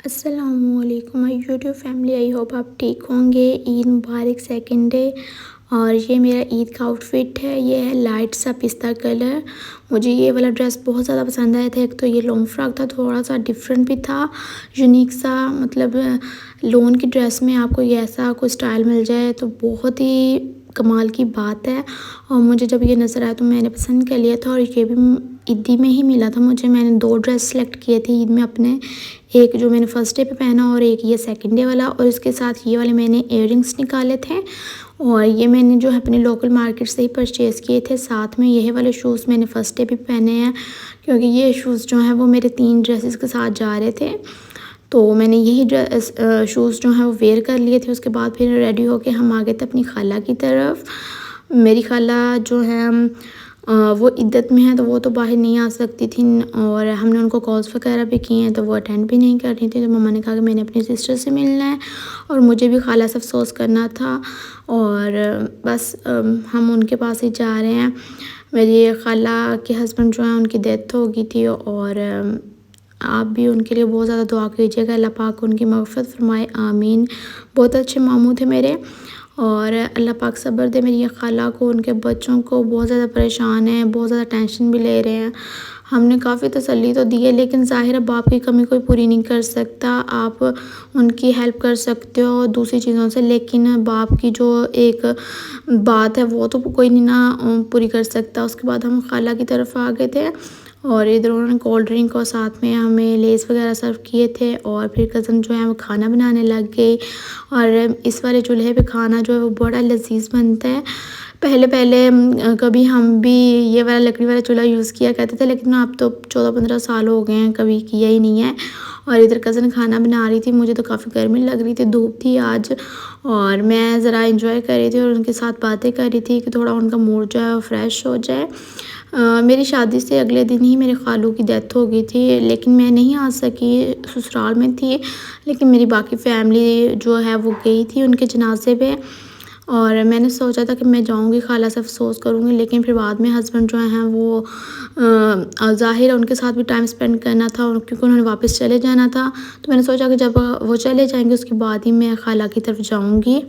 अस्सलामुअलैकुम my YouTube family. I hope आप ठीक होंगे। ईद मुबारक सेकंड डे। और ये मेरा ईद का आउटफिट है। ये है लाइट सा पिस्ता कलर। मुझे ये वाला ड्रेस बहुत ज़्यादा पसंद आया था। एक तो ये लॉन्ग फ्रॉक था, थोड़ा सा डिफरेंट भी था, यूनिक सा। मतलब लोन की ड्रेस में आपको ये ऐसा कोई स्टाइल मिल जाए तो बहुत ही कमाल की बात है। और मुझे जब ये नज़र आया तो मैंने पसंद कर लिया था। और ये भी ईदी में ही मिला था मुझे। मैंने 2 ड्रेस सेलेक्ट किए थे ईद में अपने। एक जो मैंने फर्स्ट डे पे पहना और एक ये सेकंड डे वाला। और इसके साथ ये वाले मैंने इयररिंग्स निकाले थे। और ये मैंने जो है अपने लोकल मार्केट से ही परचेज़ किए थे। साथ में यही वाले शूज़ मैंने फ़र्स्ट डे भी पहने हैं, क्योंकि ये शूज़ जो हैं वो मेरे 3 ड्रेसेस के साथ जा रहे थे। तो मैंने यही ड्रेस शूज़ जो हैं वो वेयर कर लिए थे। उसके बाद फिर रेडी होके हम आ गए थे अपनी खाला की तरफ। मेरी खाला जो है वो इद्दत में है, तो वो तो बाहर नहीं आ सकती थी। और हमने उनको कॉल्स वगैरह भी किए हैं तो वो अटेंड भी नहीं कर रही थी। तो मम्मा ने कहा कि मैंने अपनी सिस्टर से मिलना है और मुझे भी खाला से अफसोस करना था। और बस हम उनके पास ही जा रहे हैं। मेरी खाला के हस्बैंड जो हैं उनकी डेथ हो गई थी। और आप भी उनके लिए बहुत ज़्यादा दुआ कीजिएगा, अल्लाह पाक उनकी मग़फ़िरत फ़रमाए, आमीन। बहुत अच्छे मामू थे मेरे। और अल्लाह पाक सब्र दे मेरी खाला को, उनके बच्चों को। बहुत ज़्यादा परेशान हैं, बहुत ज़्यादा टेंशन भी ले रहे हैं। हमने काफ़ी तसल्ली तो दी है, लेकिन ज़ाहिर है बाप की कमी कोई पूरी नहीं कर सकता। आप उनकी हेल्प कर सकते हो दूसरी चीज़ों से, लेकिन बाप की जो एक बात है वो तो कोई नहीं ना पूरी कर सकता। उसके बाद हम खाला की तरफ आ गए थे और इधर उन्होंने कोल्ड ड्रिंक और साथ में हमें लेस वगैरह सर्व किए थे। और फिर कज़न जो है वो खाना बनाने लग गई। और इस वाले चूल्हे पे खाना जो है वो बड़ा लजीज बनता है। पहले पहले कभी हम भी ये वाला लकड़ी वाला चूल्हा यूज़ किया करते थे, लेकिन अब तो 14-15 साल हो गए हैं, कभी किया ही नहीं है। और इधर कज़न खाना बना रही थी। मुझे तो काफ़ी गर्मी लग रही थी, धूप थी आज। और मैं ज़रा इंजॉय कर रही थी और उनके साथ बातें कर रही थी कि थोड़ा उनका मूड जो है वो फ्रेश हो जाए। मेरी शादी से अगले दिन ही मेरे खालू की डेथ हो गई थी, लेकिन मैं नहीं आ सकी, ससुराल में थी। लेकिन मेरी बाकी फैमिली जो है वो गई थी उनके जनाजे पे। और मैंने सोचा था कि मैं जाऊंगी, खाला से अफसोस करूंगी, लेकिन फिर बाद में हस्बैंड जो हैं वो ज़ाहिर है उनके साथ भी टाइम स्पेंड करना था क्योंकि उन्होंने वापस चले जाना था। तो मैंने सोचा कि जब वो चले जाएंगे उसके बाद ही मैं खाला की तरफ जाऊंगी।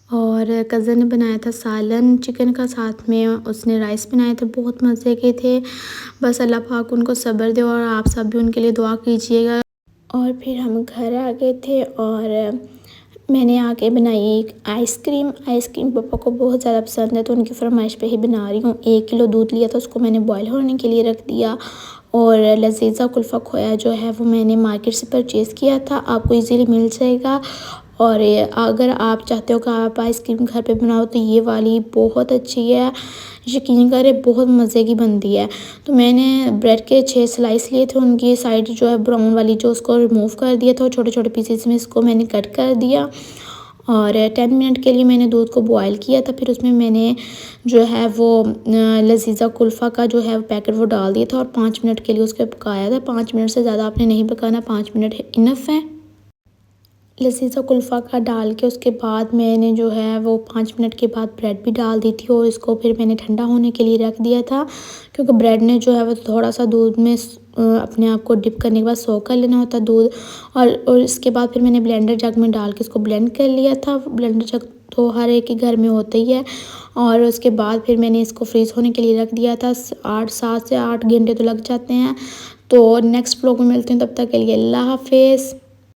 और कज़न ने बनाया था सालन चिकन का, साथ में उसने राइस बनाए थे, बहुत मज़े के थे। बस अल्लाह पाक उनको सब्र दे और आप सब भी उनके लिए दुआ कीजिएगा। और फिर हम घर आ गए थे और मैंने आके बनाई एक आइसक्रीम। आइसक्रीम पापा को बहुत ज़्यादा पसंद है, तो उनकी फरमाइश पे ही बना रही हूँ। 1 किलो दूध लिया था, उसको मैंने बॉयल होने के लिए रख दिया। और लजीज़ा कुल्फ़ा खोया जो है वो मैंने मार्केट से परचेज़ किया था, आपको इजीली मिल जाएगा। और अगर आप चाहते हो कि आप आइसक्रीम घर पे बनाओ तो ये वाली बहुत अच्छी है, यकीन करें बहुत मज़े की बनती है। तो मैंने ब्रेड के 6 स्लाइस लिए थे, उनकी साइड जो है ब्राउन वाली जो उसको रिमूव कर दिया था, छोटे छोटे पीसेस में इसको मैंने कट कर दिया। और 10 मिनट के लिए मैंने दूध को बॉयल किया था। फिर उसमें मैंने जो है वो लजीज़ा कुल्फ़ा का जो है पैकेट वो डाल दिया था और 5 मिनट के लिए उसको पकाया था। 5 मिनट से ज़्यादा आपने नहीं पकाना, 5 मिनट इनफ है। लजीज़ा कुल्फ़ा का डाल के उसके बाद मैंने जो है वो 5 मिनट के बाद ब्रेड भी डाल दी थी और इसको फिर मैंने ठंडा होने के लिए रख दिया था, क्योंकि ब्रेड ने जो है वो थोड़ा सा दूध में अपने आप को डिप करने के बाद सोक कर लेना होता दूध। और इसके बाद फिर मैंने ब्लेंडर जग में डाल के इसको ब्लेंड कर लिया था। ब्लेंडर जग तो हर एक के घर में होता ही है। और उसके बाद फिर मैंने इसको फ्रीज़ होने के लिए रख दिया था। 7 से 8 घंटे तो लग जाते हैं। तो नेक्स्ट व्लॉग में मिलते हैं, तब तक के लिए अल्लाह हाफिज़।